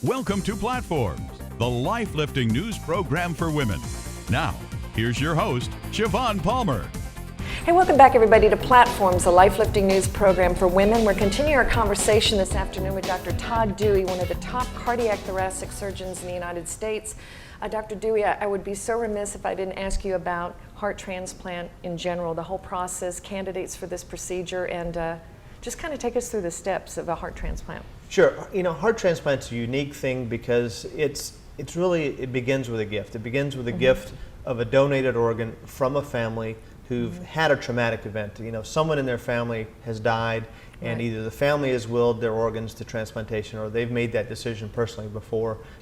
Welcome to Platforms, the life-lifting news program for women. Now, here's your host, Siobhan Palmer. Hey, welcome back everybody to Platforms, the life-lifting news program for women. We're continuing our conversation this afternoon with Dr. Todd Dewey, one of the top cardiac thoracic surgeons in the United States. Dr. Dewey, I would be so remiss if I didn't ask you about heart transplant in general, the whole process, candidates for this procedure, and just kind of take us through the steps of a heart transplant. Sure. You know, heart transplant's a unique thing because it begins with a gift. It begins with a gift of a donated organ from a family who've had a traumatic event. You know, someone in their family has died, and either the family has willed their organs to transplantation or they've made that decision personally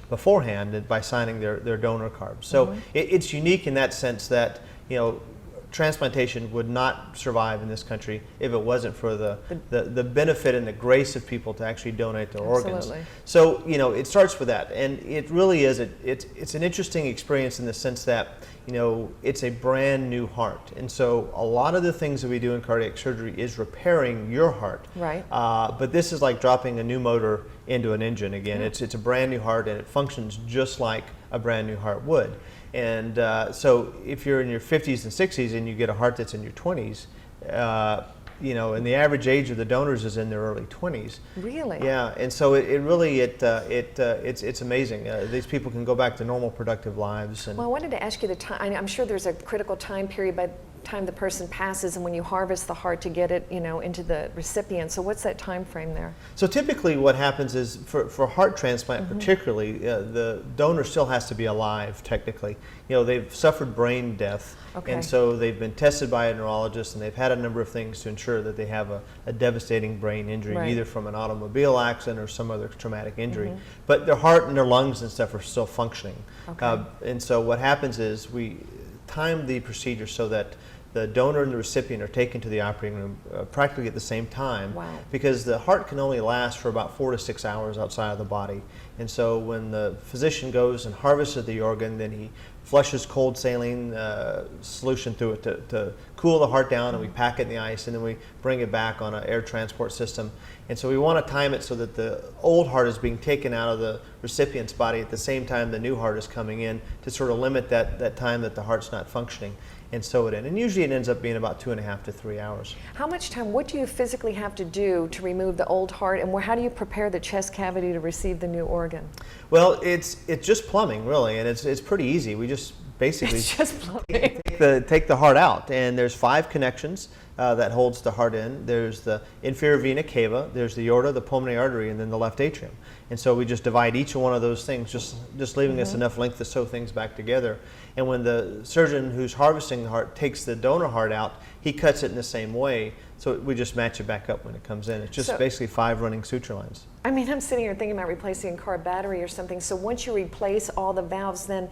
beforehand by signing their donor card. So it's unique in that sense that, you know, transplantation would not survive in this country if it wasn't for the benefit and the grace of people to actually donate their organs. So, you know, it starts with that, and it really is, it's an interesting experience in the sense that, you know, it's a brand new heart. And so a lot of the things that we do in cardiac surgery is repairing your heart. Right. But this is like dropping a new motor into an engine again. It's a brand new heart, and it functions just like a brand new heart would. And so if you're in your 50s and 60s and you get a heart that's in your 20s, you know, and the average age of the donors is in their early 20s. Really? Yeah, and so it's amazing. These people can go back to normal productive lives. And well, I wanted to ask you the time. I'm sure there's a critical time period by the time the person passes and when you harvest the heart to get it, you know, into the recipient. So what's that time frame there? So typically what happens is for heart transplant particularly, the donor still has to be alive technically. You know, they've suffered brain death, and so they've been tested by a neurologist, and they've had a number of things to ensure that they have a devastating brain injury, either from an automobile accident or some other traumatic injury. But their heart and their lungs and stuff are still functioning. And so what happens is we time the procedure so that the donor and the recipient are taken to the operating room practically at the same time, because the heart can only last for about 4 to 6 hours outside of the body. And so when the physician goes and harvests the organ, then he flushes cold saline solution through it to cool the heart down, and we pack it in the ice, and then we bring it back on an air transport system. And so we want to time it so that the old heart is being taken out of the recipient's body at the same time the new heart is coming in, to sort of limit that time that the heart's not functioning, and sew it in. And usually it ends up being about 2.5 to 3 hours. How much time, what do you physically have to do to remove the old heart, and how do you prepare the chest cavity to receive the new organ? Well, it's just plumbing, really, and it's pretty easy. We just basically take the heart out, and there's 5 connections that holds the heart in. There's the inferior vena cava, there's the aorta, the pulmonary artery, and then the left atrium. And so we just divide each one of those things, just leaving us enough length to sew things back together. And when the surgeon who's harvesting the heart takes the donor heart out, he cuts it in the same way. So we just match it back up when it comes in. It's just basically 5 running suture lines. I mean, I'm sitting here thinking about replacing a car battery or something. So once you replace all the valves, then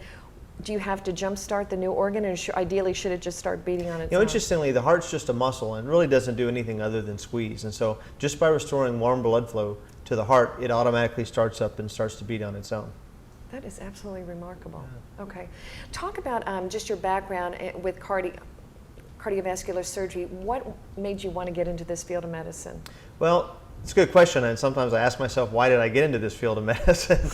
do you have to jump start the new organ, and ideally should it just start beating on its own? You know, interestingly, the heart's just a muscle and really doesn't do anything other than squeeze. And so just by restoring warm blood flow to the heart, it automatically starts up and starts to beat on its own. That is absolutely remarkable. Yeah. Okay. Talk about just your background with cardiovascular surgery. What made you want to get into this field of medicine? Well, it's a good question, and sometimes I ask myself, why did I get into this field of medicine?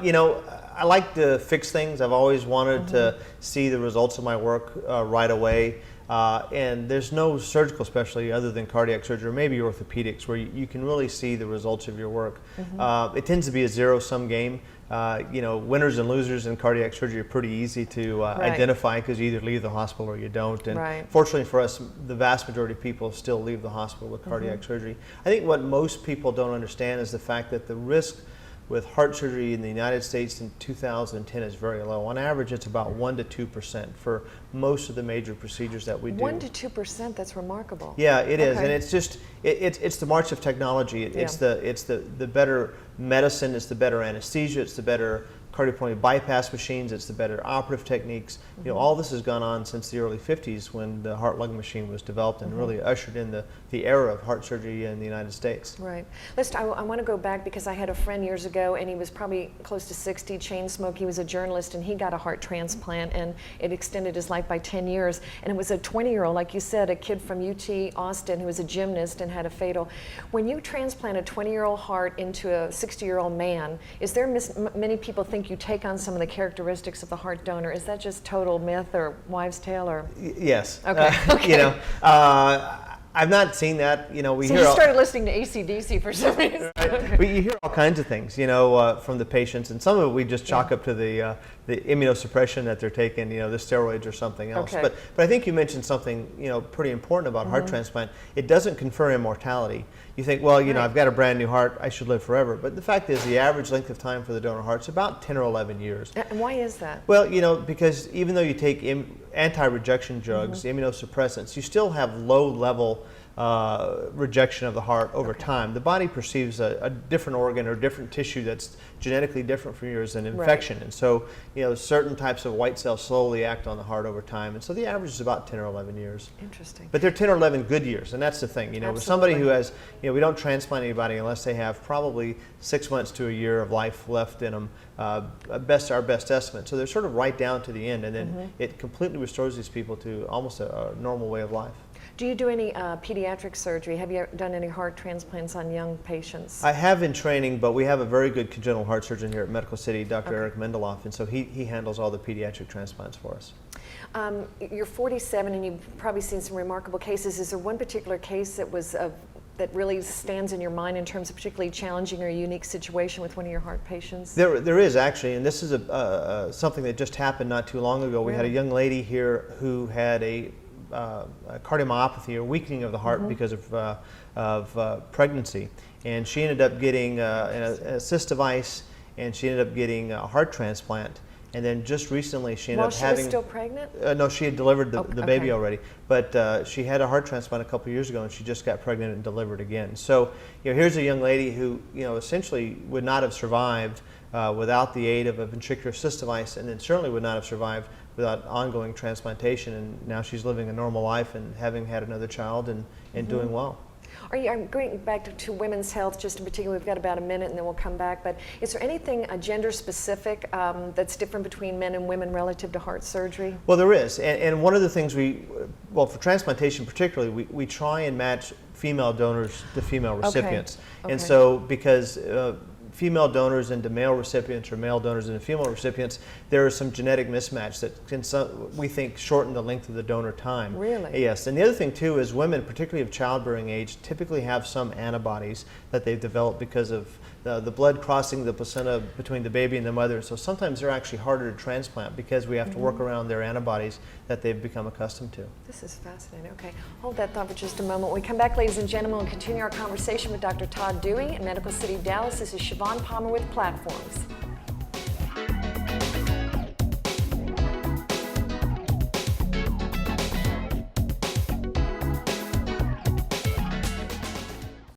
You know, I like to fix things. I've always wanted to see the results of my work right away. And there's no surgical specialty other than cardiac surgery, or maybe orthopedics, where you can really see the results of your work. It tends to be a zero-sum game. You know, winners and losers in cardiac surgery are pretty easy to identify, because you either leave the hospital or you don't. And fortunately for us, the vast majority of people still leave the hospital with cardiac surgery. I think what most people don't understand is the fact that the risk with heart surgery in the United States in 2010 is very low. On average, it's about 1 to 2% for most of the major procedures that we do. 1 to 2%, that's remarkable. Yeah, it is, and it's just it's the march of technology. It's the better medicine, it's the better anesthesia, it's the better cardiopulmonary bypass machines, it's the better operative techniques. You know, all this has gone on since the early 50s when the heart-lung machine was developed and really ushered in the era of heart surgery in the United States. Right. I want to go back because I had a friend years ago, and he was probably close to 60, chain smoke. He was a journalist, and he got a heart transplant, and it extended his life by 10 years. And it was a 20-year-old, like you said, a kid from UT Austin who was a gymnast and had a fatal. When you transplant a 20-year-old heart into a 60-year-old man, is there many people think you take on some of the characteristics of the heart donor? Is that just total myth or wives' tale? Or yes. Okay. Okay. You know, I've not seen that. You know, you started listening to AC/DC for some reason. Right. You hear all kinds of things, you know, from the patients, and some of it we just chalk up to the immunosuppression that they're taking, you know, the steroids or something else. Okay. But I think you mentioned something, you know, pretty important about heart transplant. It doesn't confer immortality. You think, well, you know, I've got a brand new heart, I should live forever. But the fact is, the average length of time for the donor heart is about 10 or 11 years. And why is that? Well, you know, because even though you take anti-rejection drugs, immunosuppressants, you still have low-level rejection of the heart over time. The body perceives a different organ or different tissue that's genetically different from yours as an infection. And so, you know, certain types of white cells slowly act on the heart over time. And so the average is about 10 or 11 years. Interesting. But they're 10 or 11 good years, and that's the thing. You know, with somebody who has, you know, we don't transplant anybody unless they have probably 6 months to a year of life left in them, our best estimate. So they're sort of right down to the end, and then it completely restores these people to almost a normal way of life. Do you do any pediatric surgery? Have you done any heart transplants on young patients? I have in training, but we have a very good congenital heart surgeon here at Medical City, Dr. Eric Mendeloff, and so he handles all the pediatric transplants for us. You're 47 and you've probably seen some remarkable cases. Is there one particular case that was that really stands in your mind in terms of particularly challenging or unique situation with one of your heart patients? There is actually, and this is something that just happened not too long ago. We had a young lady here who had a cardiomyopathy or weakening of the heart because of pregnancy, and she ended up getting a cyst device, and she ended up getting a heart transplant. And then just recently she ended up having... While she was still pregnant? No, she had delivered the baby already, but she had a heart transplant a couple years ago, and she just got pregnant and delivered again. So, you know, here's a young lady who, you know, essentially would not have survived without the aid of a ventricular cyst device, and then certainly would not have survived without ongoing transplantation. And now she's living a normal life and having had another child and doing well. I'm going back to women's health just in particular. We've got about a minute and then we'll come back. But is there anything gender specific that's different between men and women relative to heart surgery? Well, there is. And one of the things for transplantation particularly, we try and match female donors to female recipients. And so because female donors into male recipients or male donors into female recipients, there is some genetic mismatch that can, we think, shorten the length of the donor time. Really? Yes. And the other thing too is women, particularly of childbearing age, typically have some antibodies that they've developed because of the blood crossing the placenta between the baby and the mother. So sometimes they're actually harder to transplant because we have to work around their antibodies that they've become accustomed to. This is fascinating. Okay, hold that thought for just a moment. When we come back, ladies and gentlemen, we'll continue our conversation with Dr. Todd Dewey in Medical City, Dallas. This is Siobhan Palmer with Platforms.